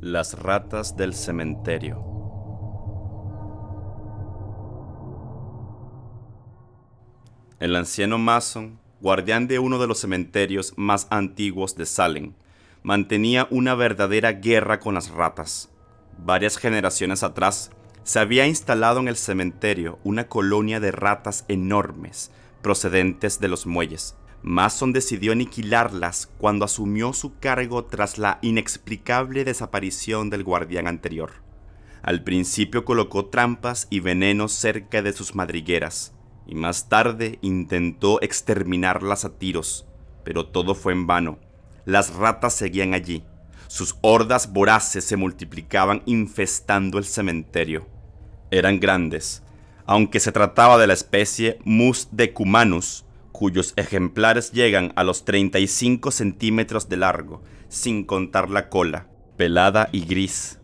Las ratas del cementerio. El anciano Mason, guardián de uno de los cementerios más antiguos de Salem, mantenía una verdadera guerra con las ratas. Varias generaciones atrás, se había instalado en el cementerio una colonia de ratas enormes, procedentes de los muelles. Mason decidió aniquilarlas cuando asumió su cargo tras la inexplicable desaparición del guardián anterior. Al principio colocó trampas y venenos cerca de sus madrigueras, y más tarde intentó exterminarlas a tiros, pero todo fue en vano. Las ratas seguían allí. Sus hordas voraces se multiplicaban infestando el cementerio. Eran grandes, aunque se trataba de la especie Mus decumanus, cuyos ejemplares llegan a los 35 centímetros de largo, sin contar la cola, pelada y gris.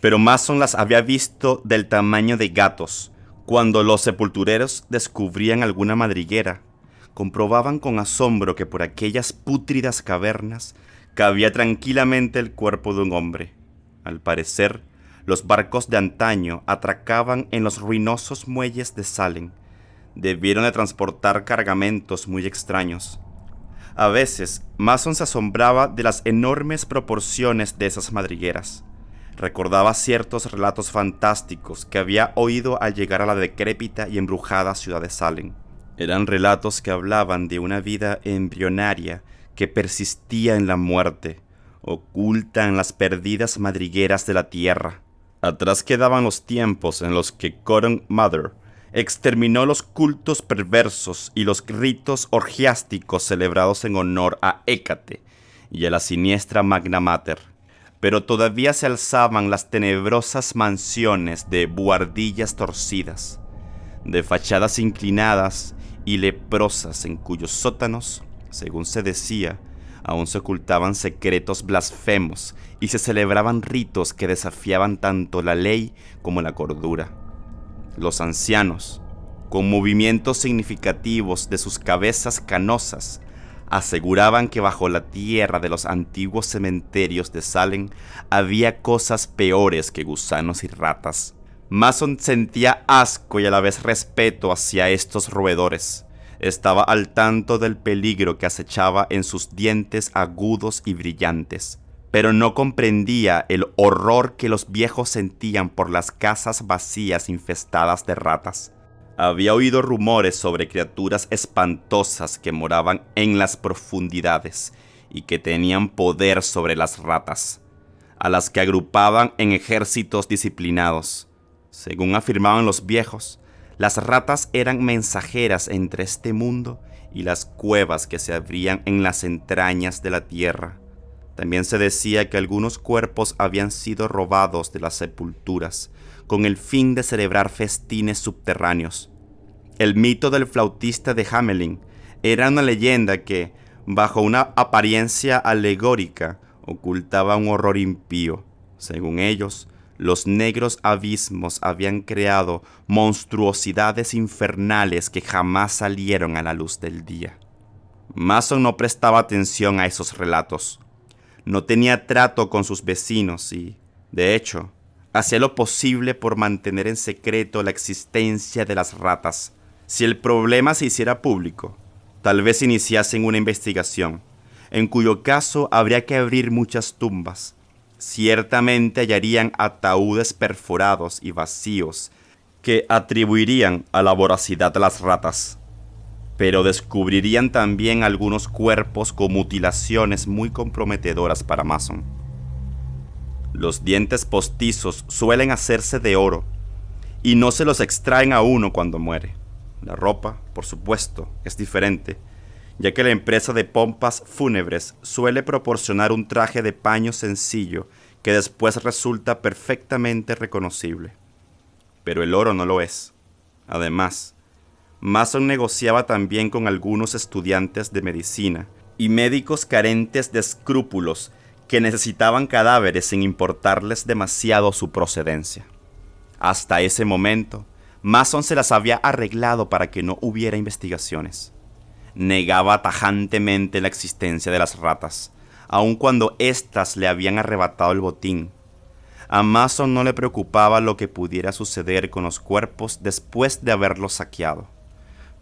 Pero Mason las había visto del tamaño de gatos. Cuando los sepultureros descubrían alguna madriguera, comprobaban con asombro que por aquellas pútridas cavernas cabía tranquilamente el cuerpo de un hombre. Al parecer, los barcos de antaño atracaban en los ruinosos muelles de Salem. Debieron de transportar cargamentos muy extraños. A veces, Mason se asombraba de las enormes proporciones de esas madrigueras. Recordaba ciertos relatos fantásticos que había oído al llegar a la decrépita y embrujada ciudad de Salem. Eran relatos que hablaban de una vida embrionaria que persistía en la muerte, oculta en las perdidas madrigueras de la tierra. Atrás quedaban los tiempos en los que Cotton Mather exterminó los cultos perversos y los ritos orgiásticos celebrados en honor a Hécate y a la siniestra Magna Mater. Pero todavía se alzaban las tenebrosas mansiones de buhardillas torcidas, de fachadas inclinadas y leprosas en cuyos sótanos, según se decía, aún se ocultaban secretos blasfemos y se celebraban ritos que desafiaban tanto la ley como la cordura. Los ancianos, con movimientos significativos de sus cabezas canosas, aseguraban que bajo la tierra de los antiguos cementerios de Salem había cosas peores que gusanos y ratas. Mason sentía asco y a la vez respeto hacia estos roedores. Estaba al tanto del peligro que acechaba en sus dientes agudos y brillantes, pero no comprendía el horror que los viejos sentían por las casas vacías infestadas de ratas. Había oído rumores sobre criaturas espantosas que moraban en las profundidades y que tenían poder sobre las ratas, a las que agrupaban en ejércitos disciplinados. Según afirmaban los viejos, las ratas eran mensajeras entre este mundo y las cuevas que se abrían en las entrañas de la tierra. También se decía que algunos cuerpos habían sido robados de las sepulturas con el fin de celebrar festines subterráneos. El mito del flautista de Hamelin era una leyenda que, bajo una apariencia alegórica, ocultaba un horror impío. Según ellos, los negros abismos habían creado monstruosidades infernales que jamás salieron a la luz del día. Mason no prestaba atención a esos relatos. No tenía trato con sus vecinos y, de hecho, hacía lo posible por mantener en secreto la existencia de las ratas. Si el problema se hiciera público, tal vez iniciasen una investigación, en cuyo caso habría que abrir muchas tumbas. Ciertamente hallarían ataúdes perforados y vacíos que atribuirían a la voracidad de las ratas. Pero descubrirían también algunos cuerpos con mutilaciones muy comprometedoras para Mason. Los dientes postizos suelen hacerse de oro y no se los extraen a uno cuando muere. La ropa, por supuesto, es diferente, ya que la empresa de pompas fúnebres suele proporcionar un traje de paño sencillo que después resulta perfectamente reconocible. Pero el oro no lo es. Además, Mason negociaba también con algunos estudiantes de medicina y médicos carentes de escrúpulos que necesitaban cadáveres sin importarles demasiado su procedencia. Hasta ese momento, Mason se las había arreglado para que no hubiera investigaciones. Negaba tajantemente la existencia de las ratas, aun cuando éstas le habían arrebatado el botín. A Mason no le preocupaba lo que pudiera suceder con los cuerpos después de haberlos saqueado,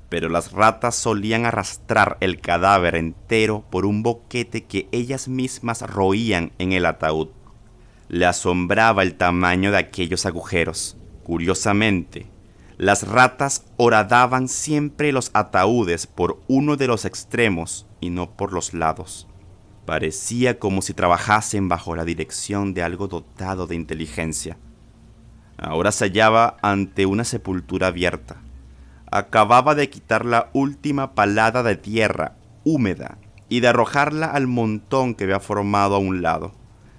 pero las ratas solían arrastrar el cadáver entero por un boquete que ellas mismas roían en el ataúd. Le asombraba el tamaño de aquellos agujeros. Curiosamente, las ratas horadaban siempre los ataúdes por uno de los extremos y no por los lados. Parecía como si trabajasen bajo la dirección de algo dotado de inteligencia. Ahora se hallaba ante una sepultura abierta. Acababa de quitar la última palada de tierra húmeda y de arrojarla al montón que había formado a un lado.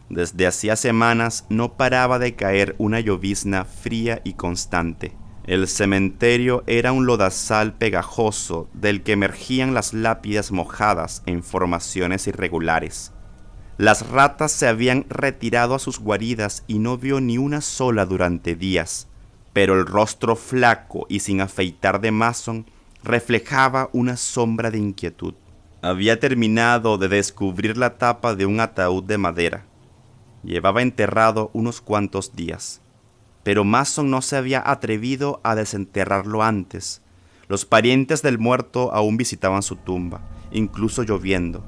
Desde hacía semanas no paraba de caer una llovizna fría y constante. El cementerio era un lodazal pegajoso del que emergían las lápidas mojadas en formaciones irregulares. Las ratas se habían retirado a sus guaridas y no vio ni una sola durante días, pero el rostro flaco y sin afeitar de Mason reflejaba una sombra de inquietud. Había terminado de descubrir la tapa de un ataúd de madera. Llevaba enterrado unos cuantos días, pero Mason no se había atrevido a desenterrarlo antes. Los parientes del muerto aún visitaban su tumba, incluso lloviendo,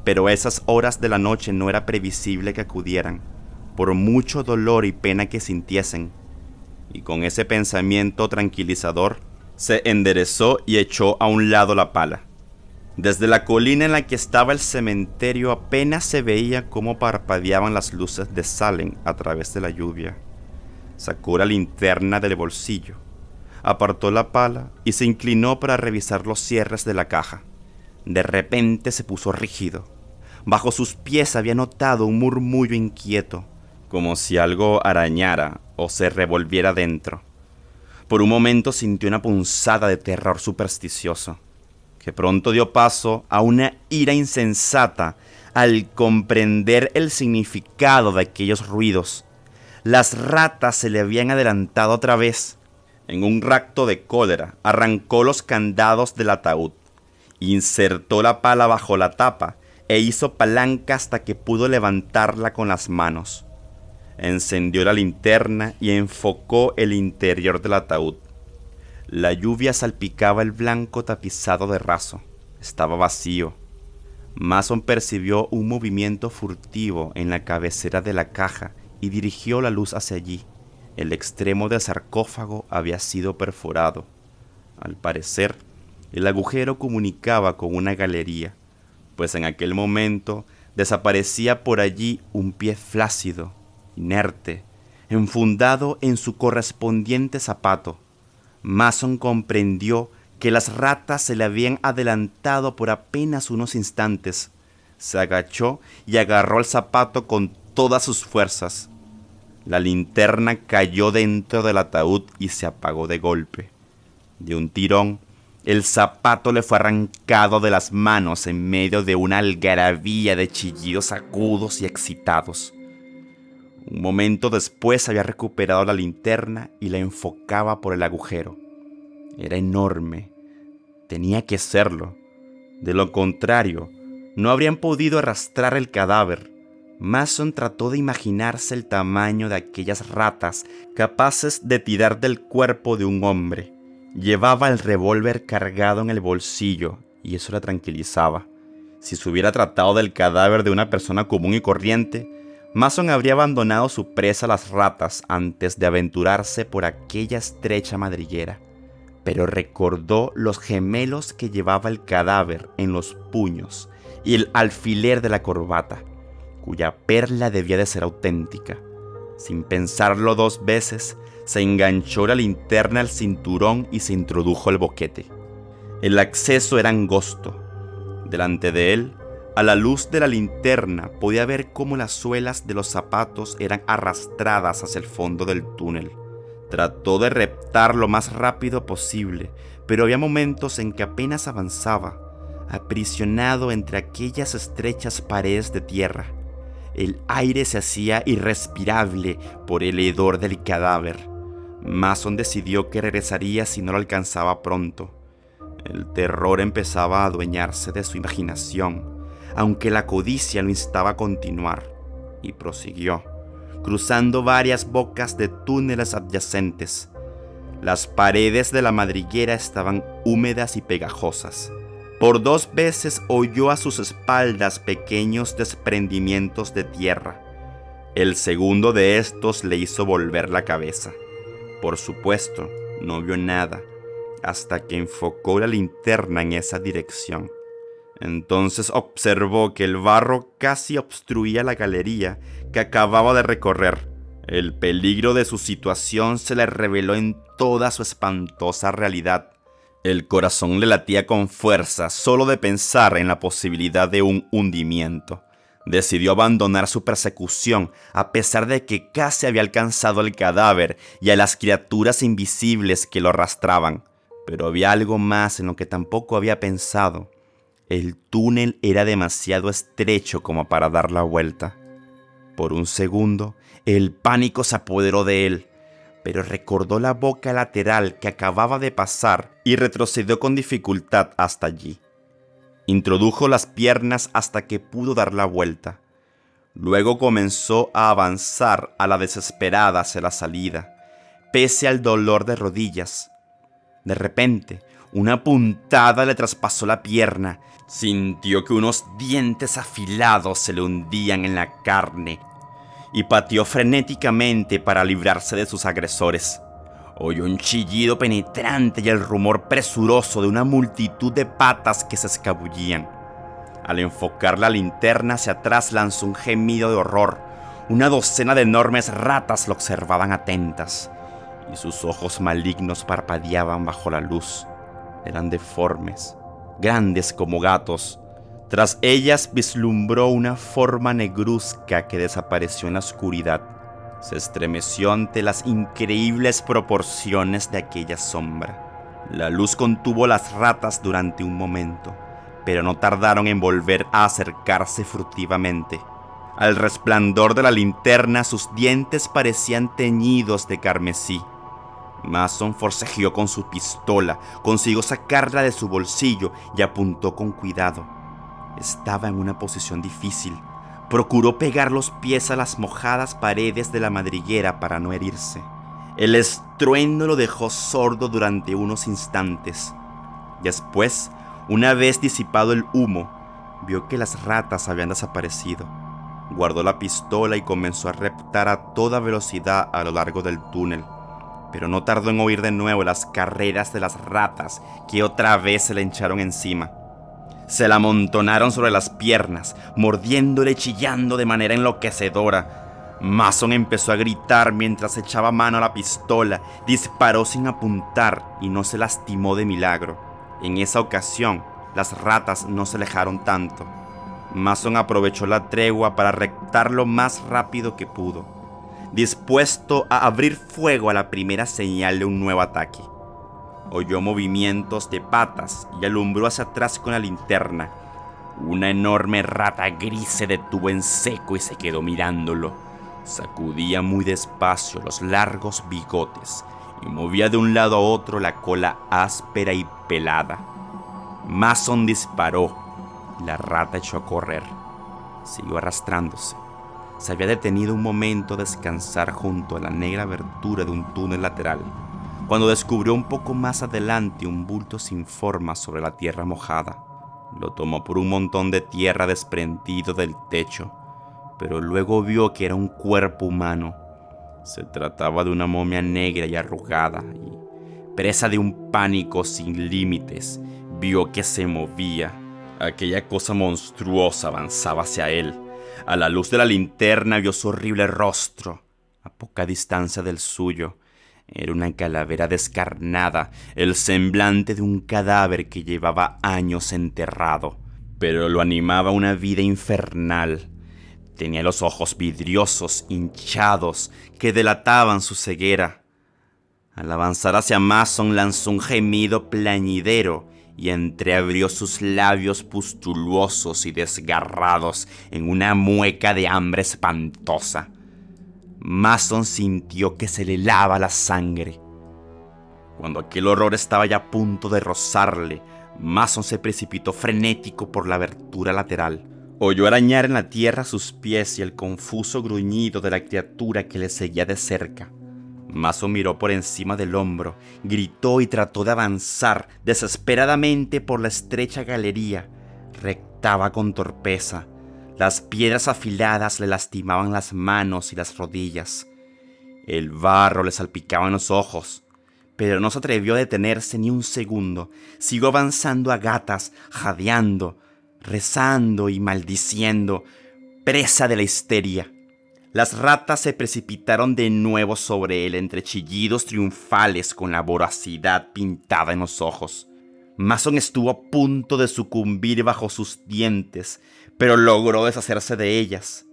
pero a esas horas de la noche no era previsible que acudieran, por mucho dolor y pena que sintiesen. Y con ese pensamiento tranquilizador, se enderezó y echó a un lado la pala. Desde la colina en la que estaba el cementerio apenas se veía cómo parpadeaban las luces de Salem a través de la lluvia. Sacó la linterna del bolsillo, apartó la pala y se inclinó para revisar los cierres de la caja. De repente se puso rígido. Bajo sus pies había notado un murmullo inquieto, como si algo arañara o se revolviera dentro. Por un momento sintió una punzada de terror supersticioso, que pronto dio paso a una ira insensata al comprender el significado de aquellos ruidos. Las ratas se le habían adelantado otra vez. En un rapto de cólera, arrancó los candados del ataúd, insertó la pala bajo la tapa e hizo palanca hasta que pudo levantarla con las manos. Encendió la linterna y enfocó el interior del ataúd. La lluvia salpicaba el blanco tapizado de raso. Estaba vacío. Mason percibió un movimiento furtivo en la cabecera de la caja y dirigió la luz hacia allí. El extremo del sarcófago había sido perforado. Al parecer, el agujero comunicaba con una galería, pues en aquel momento desaparecía por allí un pie flácido, inerte, enfundado en su correspondiente zapato. Mason comprendió que las ratas se le habían adelantado por apenas unos instantes. Se agachó y agarró el zapato con todas sus fuerzas. La linterna cayó dentro del ataúd y se apagó de golpe. De un tirón, el zapato le fue arrancado de las manos en medio de una algarabía de chillidos agudos y excitados. Un momento después había recuperado la linterna y la enfocaba por el agujero. Era enorme. Tenía que serlo. De lo contrario, no habrían podido arrastrar el cadáver. Mason trató de imaginarse el tamaño de aquellas ratas capaces de tirar del cuerpo de un hombre. Llevaba el revólver cargado en el bolsillo y eso la tranquilizaba. Si se hubiera tratado del cadáver de una persona común y corriente, Mason habría abandonado su presa a las ratas antes de aventurarse por aquella estrecha madriguera. Pero recordó los gemelos que llevaba el cadáver en los puños y el alfiler de la corbata, cuya perla debía de ser auténtica. Sin pensarlo dos veces, se enganchó la linterna al cinturón y se introdujo el boquete. El acceso era angosto. Delante de él, a la luz de la linterna, podía ver cómo las suelas de los zapatos eran arrastradas hacia el fondo del túnel. Trató de reptar lo más rápido posible, pero había momentos en que apenas avanzaba, aprisionado entre aquellas estrechas paredes de tierra. El aire se hacía irrespirable por el hedor del cadáver. Mason decidió que regresaría si no lo alcanzaba pronto. El terror empezaba a adueñarse de su imaginación, aunque la codicia lo instaba a continuar, y prosiguió, cruzando varias bocas de túneles adyacentes. Las paredes de la madriguera estaban húmedas y pegajosas. Por 2 veces oyó a sus espaldas pequeños desprendimientos de tierra. El segundo de estos le hizo volver la cabeza. Por supuesto, no vio nada, hasta que enfocó la linterna en esa dirección. Entonces observó que el barro casi obstruía la galería que acababa de recorrer. El peligro de su situación se le reveló en toda su espantosa realidad. El corazón le latía con fuerza solo de pensar en la posibilidad de un hundimiento. Decidió abandonar su persecución a pesar de que casi había alcanzado el cadáver y a las criaturas invisibles que lo arrastraban. Pero había algo más en lo que tampoco había pensado. El túnel era demasiado estrecho como para dar la vuelta. Por un segundo, el pánico se apoderó de él, pero recordó la boca lateral que acababa de pasar y retrocedió con dificultad hasta allí. Introdujo las piernas hasta que pudo dar la vuelta. Luego comenzó a avanzar a la desesperada hacia la salida, pese al dolor de rodillas. De repente, una puntada le traspasó la pierna. Sintió que unos dientes afilados se le hundían en la carne y pateó frenéticamente para librarse de sus agresores. Oyó un chillido penetrante y el rumor presuroso de una multitud de patas que se escabullían. Al enfocar la linterna hacia atrás lanzó un gemido de horror. Una docena de enormes ratas lo observaban atentas, y sus ojos malignos parpadeaban bajo la luz. Eran deformes, grandes como gatos. Tras ellas vislumbró una forma negruzca que desapareció en la oscuridad. Se estremeció ante las increíbles proporciones de aquella sombra. La luz contuvo las ratas durante un momento, pero no tardaron en volver a acercarse furtivamente. Al resplandor de la linterna, sus dientes parecían teñidos de carmesí. Mason forcejeó con su pistola, consiguió sacarla de su bolsillo y apuntó con cuidado. Estaba en una posición difícil. Procuró pegar los pies a las mojadas paredes de la madriguera para no herirse. El estruendo lo dejó sordo durante unos instantes. Después, una vez disipado el humo, vio que las ratas habían desaparecido. Guardó la pistola y comenzó a reptar a toda velocidad a lo largo del túnel. Pero no tardó en oír de nuevo las carreras de las ratas que otra vez se le echaron encima. Se la amontonaron sobre las piernas, mordiéndole y chillando de manera enloquecedora. Mason empezó a gritar mientras echaba mano a la pistola, disparó sin apuntar y no se lastimó de milagro. En esa ocasión, las ratas no se alejaron tanto. Mason aprovechó la tregua para reptar lo más rápido que pudo, dispuesto a abrir fuego a la primera señal de un nuevo ataque. Oyó movimientos de patas y alumbró hacia atrás con la linterna. Una enorme rata gris se detuvo en seco y se quedó mirándolo. Sacudía muy despacio los largos bigotes y movía de un lado a otro la cola áspera y pelada. Mason disparó. La rata echó a correr. Siguió arrastrándose. Se había detenido un momento a descansar junto a la negra abertura de un túnel lateral, cuando descubrió un poco más adelante un bulto sin forma sobre la tierra mojada. Lo tomó por un montón de tierra desprendido del techo, pero luego vio que era un cuerpo humano. Se trataba de una momia negra y arrugada, y, presa de un pánico sin límites, vio que se movía. Aquella cosa monstruosa avanzaba hacia él. A la luz de la linterna vio su horrible rostro, a poca distancia del suyo. Era una calavera descarnada, el semblante de un cadáver que llevaba años enterrado, pero lo animaba una vida infernal. Tenía los ojos vidriosos, hinchados, que delataban su ceguera. Al avanzar hacia Mason lanzó un gemido plañidero y entreabrió sus labios pustulosos y desgarrados en una mueca de hambre espantosa. Mason sintió que se le helaba la sangre. Cuando aquel horror estaba ya a punto de rozarle, Mason se precipitó frenético por la abertura lateral. Oyó arañar en la tierra sus pies y el confuso gruñido de la criatura que le seguía de cerca. Mason miró por encima del hombro, gritó y trató de avanzar desesperadamente por la estrecha galería. Rectaba con torpeza. Las piedras afiladas le lastimaban las manos y las rodillas. El barro le salpicaba en los ojos, pero no se atrevió a detenerse ni un segundo. Siguió avanzando a gatas, jadeando, rezando y maldiciendo, presa de la histeria. Las ratas se precipitaron de nuevo sobre él entre chillidos triunfales con la voracidad pintada en los ojos. Mason estuvo a punto de sucumbir bajo sus dientes, pero logró deshacerse de ellas.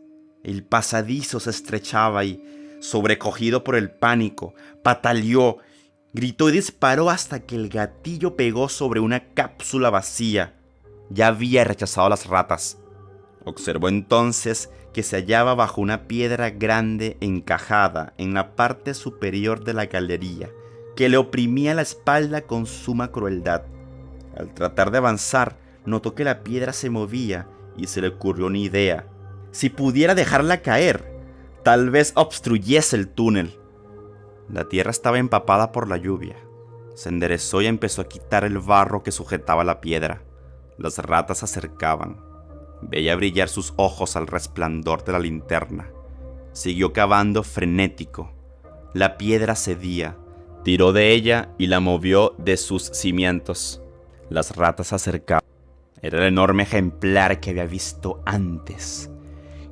El pasadizo se estrechaba y, sobrecogido por el pánico, pataleó, gritó y disparó hasta que el gatillo pegó sobre una cápsula vacía. Ya había rechazado a las ratas. Observó entonces que se hallaba bajo una piedra grande encajada en la parte superior de la galería, que le oprimía la espalda con suma crueldad. Al tratar de avanzar, notó que la piedra se movía y se le ocurrió una idea. Si pudiera dejarla caer, tal vez obstruyese el túnel. La tierra estaba empapada por la lluvia. Se enderezó y empezó a quitar el barro que sujetaba la piedra. Las ratas se acercaban. Veía brillar sus ojos al resplandor de la linterna. Siguió cavando frenético. La piedra cedía. Tiró de ella y la movió de sus cimientos. Las ratas se acercaban. Era el enorme ejemplar que había visto antes.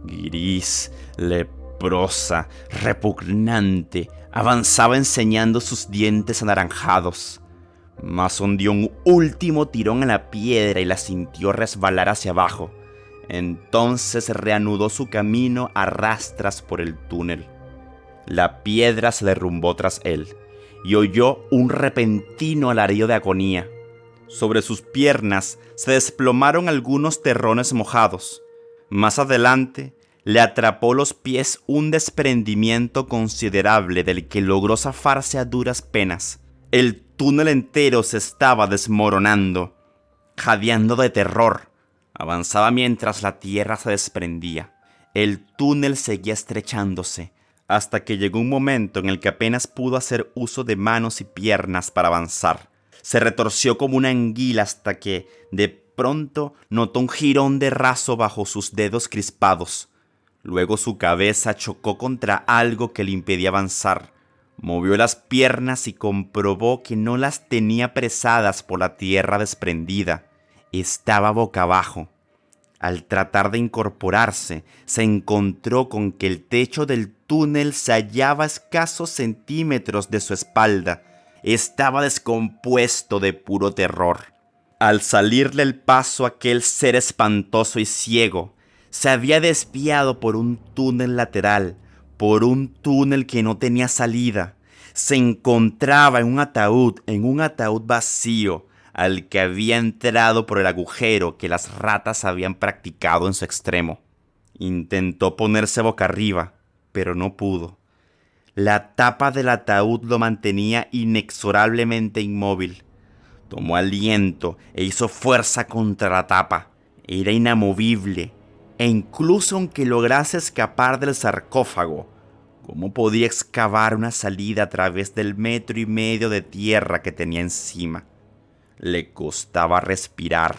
Gris, leprosa, repugnante, avanzaba enseñando sus dientes anaranjados. Mason dio un último tirón a la piedra y la sintió resbalar hacia abajo. Entonces reanudó su camino a rastras por el túnel. La piedra se derrumbó tras él y oyó un repentino alarido de agonía. Sobre sus piernas se desplomaron algunos terrones mojados. Más adelante le atrapó los pies un desprendimiento considerable del que logró zafarse a duras penas. El túnel entero se estaba desmoronando. Jadeando de terror, avanzaba mientras la tierra se desprendía. El túnel seguía estrechándose, hasta que llegó un momento en el que apenas pudo hacer uso de manos y piernas para avanzar. Se retorció como una anguila hasta que, de pronto, notó un jirón de raso bajo sus dedos crispados. Luego su cabeza chocó contra algo que le impedía avanzar. Movió las piernas y comprobó que no las tenía presadas por la tierra desprendida. Estaba boca abajo. Al tratar de incorporarse, se encontró con que el techo del túnel se hallaba a escasos centímetros de su espalda. Estaba descompuesto de puro terror. Al salirle el paso aquel ser espantoso y ciego, se había desviado por un túnel lateral, por un túnel que no tenía salida. Se encontraba en un ataúd vacío, al que había entrado por el agujero que las ratas habían practicado en su extremo. Intentó ponerse boca arriba, pero no pudo. La tapa del ataúd lo mantenía inexorablemente inmóvil. Tomó aliento e hizo fuerza contra la tapa. Era inamovible, e incluso aunque lograse escapar del sarcófago, ¿cómo podía excavar una salida a través del 1,5 metros de tierra que tenía encima? Le costaba respirar.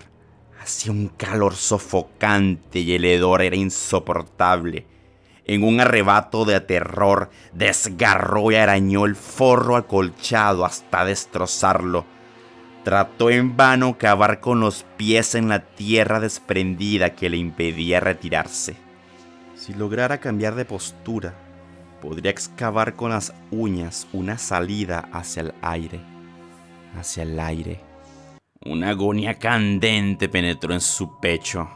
Hacía un calor sofocante y el hedor era insoportable. En un arrebato de terror, desgarró y arañó el forro acolchado hasta destrozarlo. Trató en vano cavar con los pies en la tierra desprendida que le impedía retirarse. Si lograra cambiar de postura, podría excavar con las uñas una salida hacia el aire. Hacia el aire. Una agonía candente penetró en su pecho.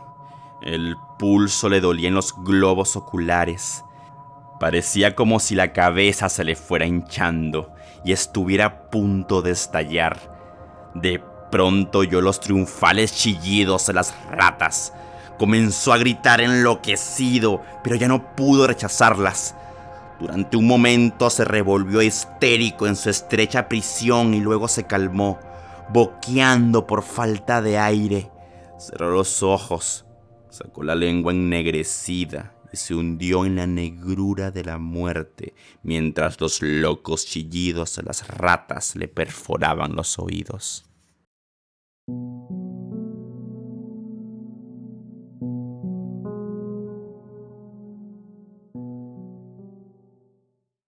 El pulso le dolía en los globos oculares. Parecía como si la cabeza se le fuera hinchando y estuviera a punto de estallar. De pronto oyó los triunfales chillidos de las ratas. Comenzó a gritar enloquecido, pero ya no pudo rechazarlas. Durante un momento se revolvió histérico en su estrecha prisión y luego se calmó, boqueando por falta de aire. Cerró los ojos. Sacó la lengua ennegrecida y se hundió en la negrura de la muerte, mientras los locos chillidos de las ratas le perforaban los oídos.